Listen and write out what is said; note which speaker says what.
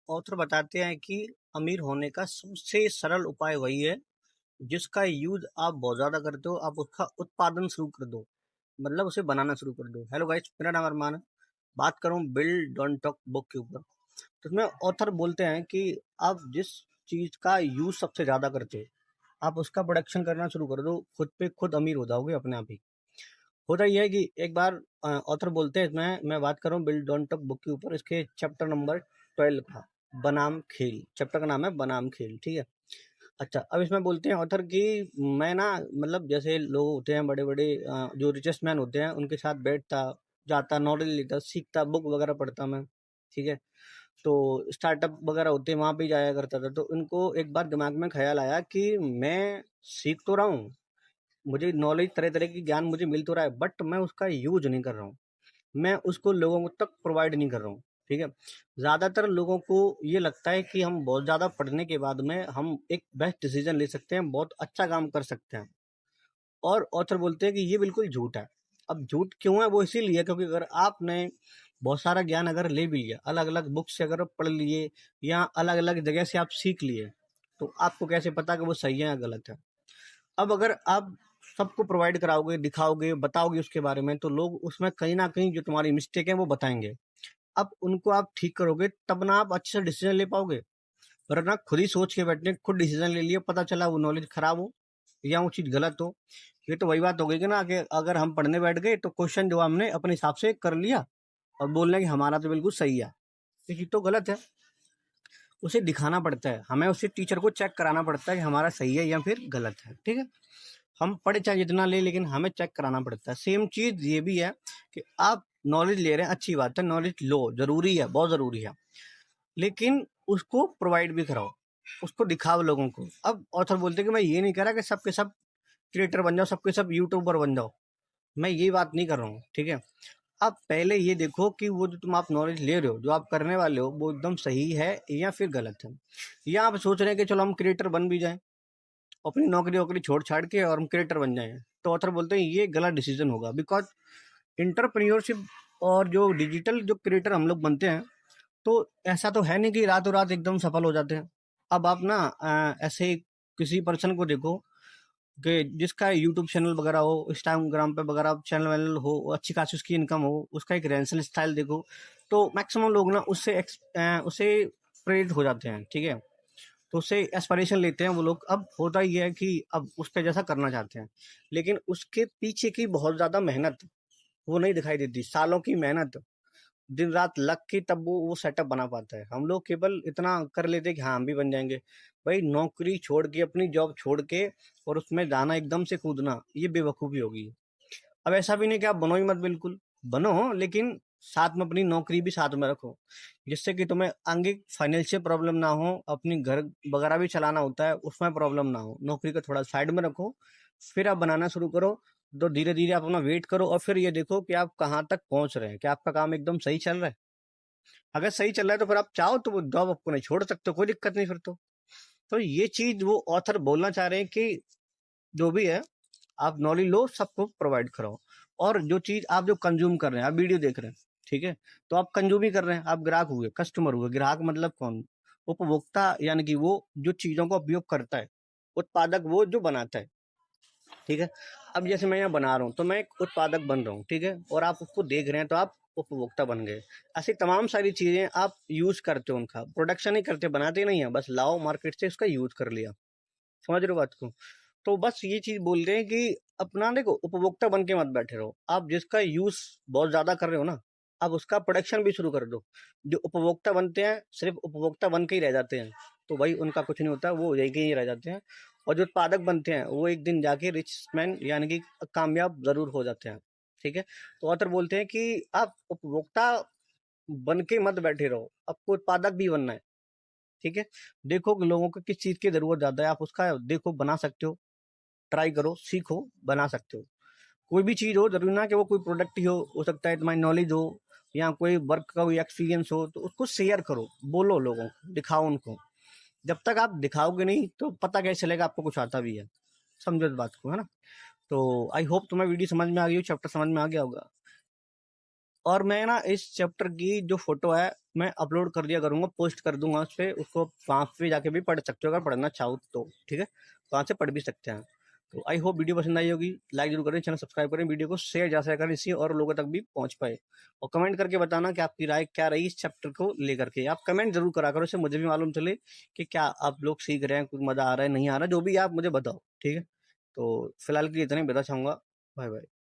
Speaker 1: Author बताते हैं कि अमीर होने का सबसे सरल उपाय वही है जिसका यूज आप बहुत ज्यादा करते हो। आप उसका उत्पादन शुरू कर दो, मतलब उसे बनाना शुरू कर दो। हेलो गाइस, मेरा नाम अरमान है। बात करूं बिल्ड डोंट टॉक बुक के ऊपर, तो इसमें ऑथर बोलते हैं कि आप जिस चीज का यूज सबसे ज्यादा करते हो, आप उसका प्रोडक्शन करना शुरू कर दो, खुद पे खुद अमीर हो जाओगे अपने आप ही। होता यह है कि एक बार ऑथर बोलते हैं, इसमें मैं बात कर रहा हूँ बिल्ड डोंट टॉक बुक के ऊपर, इसके चैप्टर नंबर 12 का, बनाम खेल। चैप्टर का नाम है बनाम खेल, ठीक है। अच्छा, अब इसमें बोलते हैं ऑथर कि मैं ना, मतलब जैसे लोग होते हैं बड़े बड़े, जो रिचेस्ट मैन होते हैं, उनके साथ बैठता, जाता, नॉलेज लेता, सीखता, बुक वगैरह पढ़ता मैं, ठीक है। तो स्टार्टअप वगैरह होते हैं, वहां पे जाया करता था। तो उनको एक बार दिमाग में ख्याल आया कि मैं सीख तो रहा हूँ, मुझे नॉलेज तरह तरह की ज्ञान मुझे मिल तो रहा है, बट मैं उसका यूज नहीं कर रहा हूँ, मैं उसको लोगों तक प्रोवाइड नहीं कर रहा हूँ, ठीक है। ज़्यादातर लोगों को ये लगता है कि हम बहुत ज़्यादा पढ़ने के बाद में हम एक बेस्ट डिसीजन ले सकते हैं, बहुत अच्छा काम कर सकते हैं। और ऑथर बोलते हैं कि ये बिल्कुल झूठ है। अब झूठ क्यों है, वो इसीलिए क्योंकि अगर आपने बहुत सारा ज्ञान अगर ले भी लिया, अलग अलग बुक से अगर पढ़ लिए या अलग अलग जगह से आप सीख लिए, तो आपको कैसे पता कि वो सही है या गलत है। अब अगर आप सबको प्रोवाइड कराओगे, दिखाओगे, बताओगे उसके बारे में, तो लोग उसमें कहीं ना कहीं जो तुम्हारी मिस्टेक है वो बताएंगे। अब उनको आप ठीक करोगे तब ना आप अच्छे से डिसीजन ले पाओगे। वरना खुद ही सोच के बैठने, खुद डिसीजन ले लिया, पता चला वो नॉलेज खराब हो या वो चीज गलत हो, ये तो वही बात हो गई कि ना, कि अगर हम पढ़ने बैठ गए तो क्वेश्चन जो हमने अपने हिसाब से कर लिया और बोल रहे हैं कि हमारा तो बिल्कुल सही है, ये चीज तो गलत है। उसे दिखाना पड़ता है, हमें उसे टीचर को चेक कराना पड़ता है कि हमारा सही है या फिर गलत है, ठीक है। हम पढ़े चाहे जितना ले, लेकिन हमें चेक कराना पड़ता है। सेम चीज ये भी है कि आप नॉलेज ले रहे हैं, अच्छी बात है, नॉलेज लो, जरूरी है, बहुत जरूरी है, लेकिन उसको प्रोवाइड भी कराओ, उसको दिखाओ लोगों को। अब ऑथर बोलते हैं कि मैं ये नहीं कह रहा कि सबके सब क्रिएटर बन जाओ, सबके सब यूट्यूबर बन जाओ, मैं ये बात नहीं कर रहा हूँ, ठीक है। आप पहले ये देखो कि वो जो तुम आप नॉलेज ले रहे हो, जो आप करने वाले हो, वो एकदम सही है या फिर गलत है। या आप सोच रहे हैं कि चलो हम क्रिएटर बन भी जाएं, अपनी नौकरी वोकरी छोड़ छाड़ के और हम क्रिएटर बन जाएं, तो ऑथर बोलते हैं ये गलत डिसीजन होगा। बिकॉज इंटरप्रेन्योरशिप और जो डिजिटल जो क्रिएटर हम लोग बनते हैं, तो ऐसा तो है नहीं कि रातों रात एकदम सफल हो जाते हैं। अब आप ना ऐसे किसी पर्सन को देखो कि जिसका यूट्यूब चैनल वगैरह हो, इंस्टाग्राम पे वगैरह चैनल वैनल हो, अच्छी खासी उसकी इनकम हो, उसका एक रेंसल स्टाइल देखो, तो मैक्सिमम लोग ना उससे प्रेरित हो जाते हैं, ठीक है। तो उससे एस्पिरेशन लेते हैं वो लोग। अब होता ये है कि अब उसके जैसा करना चाहते हैं, लेकिन उसके पीछे की बहुत ज्यादा मेहनत वो नहीं दिखाई देती, सालों की मेहनत, दिन रात लग के तब वो सेटअप बना पाता है। हम लोग केवल इतना कर लेते हैं कि हाँ हम भी बन जाएंगे। भाई नौकरी छोड़ के, अपनी जॉब छोड़ के और उसमें जाना, एकदम से कूदना, ये बेवकूफ़ी होगी। अब ऐसा भी नहीं कि आप बनो ही मत, बिल्कुल बनो, लेकिन साथ में अपनी नौकरी भी साथ में रखो, जिससे कि तुम्हें आगे फाइनेंशियल प्रॉब्लम ना हो, अपनी घर वगैरह भी चलाना होता है, उसमें प्रॉब्लम ना हो। नौकरी को थोड़ा साइड में रखो, फिर आप बनाना शुरू करो। तो धीरे धीरे आप अपना वेट करो और फिर ये देखो कि आप कहाँ तक पहुंच रहे हैं, कि आपका काम एकदम सही चल रहा है। अगर सही चल रहा है तो फिर आप चाहो तो वो जॉब आपको नहीं छोड़ सकते हो, कोई दिक्कत नहीं फिर तो ये चीज वो ऑथर बोलना चाह रहे हैं कि जो भी है, आप नॉलेज लो, सबको प्रोवाइड कराओ। और जो चीज आप जो कंज्यूम कर रहे हैं, आप वीडियो देख रहे हैं, ठीक है, तो आप कंज्यूम ही कर रहे हैं, आप ग्राहक हुए, कस्टमर हुए। ग्राहक मतलब कौन? उपभोक्ता, यानी कि वो जो चीजों का उपयोग करता है। उत्पादक वो जो बनाता है, ठीक है। अब जैसे मैं यहाँ बना रहा हूँ तो मैं एक उत्पादक बन रहा हूँ, ठीक है, और आप उसको देख रहे हैं तो आप उपभोक्ता बन गए। ऐसी तमाम सारी चीजें आप यूज करते हो, उनका प्रोडक्शन नहीं करते, बनाते नहीं है, बस लाओ मार्केट से उसका यूज कर लिया। समझ रहे हो बात को? तो बस ये चीज बोल रहे हैं कि अपना देखो, उपभोक्ता बन के मत बैठे रहो। आप जिसका यूज बहुत ज्यादा कर रहे हो ना, आप उसका प्रोडक्शन भी शुरू कर दो। जो उपभोक्ता बनते हैं सिर्फ उपभोक्ता बन के ही रह जाते हैं, तो भाई उनका कुछ नहीं होता, वो यही के ही रह जाते हैं। और जो उत्पादक बनते हैं वो एक दिन जाके रिच मैन, यानी कि कामयाब जरूर हो जाते हैं, ठीक है। तो ऑथर बोलते हैं कि आप उपभोक्ता बन के मत बैठे रहो, आपको उत्पादक भी बनना है, ठीक है। देखो कि लोगों को किस चीज की जरूरत ज्यादा है, आप उसका देखो, बना सकते हो, ट्राई करो, सीखो, बना सकते हो। कोई भी चीज हो, जरूरी ना कि वो कोई प्रोडक्ट ही हो सकता है तुम्हारी नॉलेज हो या कोई वर्क का कोई एक्सपीरियंस हो, तो उसको शेयर करो, बोलो लोगों को, दिखाओ उनको। जब तक आप दिखाओगे नहीं तो पता कैसे चलेगा आपको कुछ आता भी है। समझो इस बात को, है ना। तो आई होप तुम्हें वीडियो समझ में आ गई हो, चैप्टर समझ में आ गया होगा। और मैं ना इस चैप्टर की जो फोटो है मैं अपलोड कर दिया करूंगा, पोस्ट कर दूंगा उस पर, उसको वहाँ पे जाके भी पढ़ सकते हो अगर पढ़ना चाहो तो, ठीक है, वहाँ से पढ़ भी सकते हैं। तो आई होप वीडियो पसंद आई होगी, लाइक जरूर करें, चैनल सब्सक्राइब करें, वीडियो को शेयर जा करें इससे और लोगों तक भी पहुंच पाए। और कमेंट करके बताना कि आपकी राय क्या रही इस चैप्टर को लेकर के, आप कमेंट जरूर करा करो, इससे मुझे भी मालूम चले कि क्या आप लोग सीख रहे हैं, कुछ मजा आ रहा है नहीं आ रहा, जो भी आप मुझे बताओ, ठीक है। तो फिलहाल के लिए इतना ही बता चाहूंगा। Bye bye.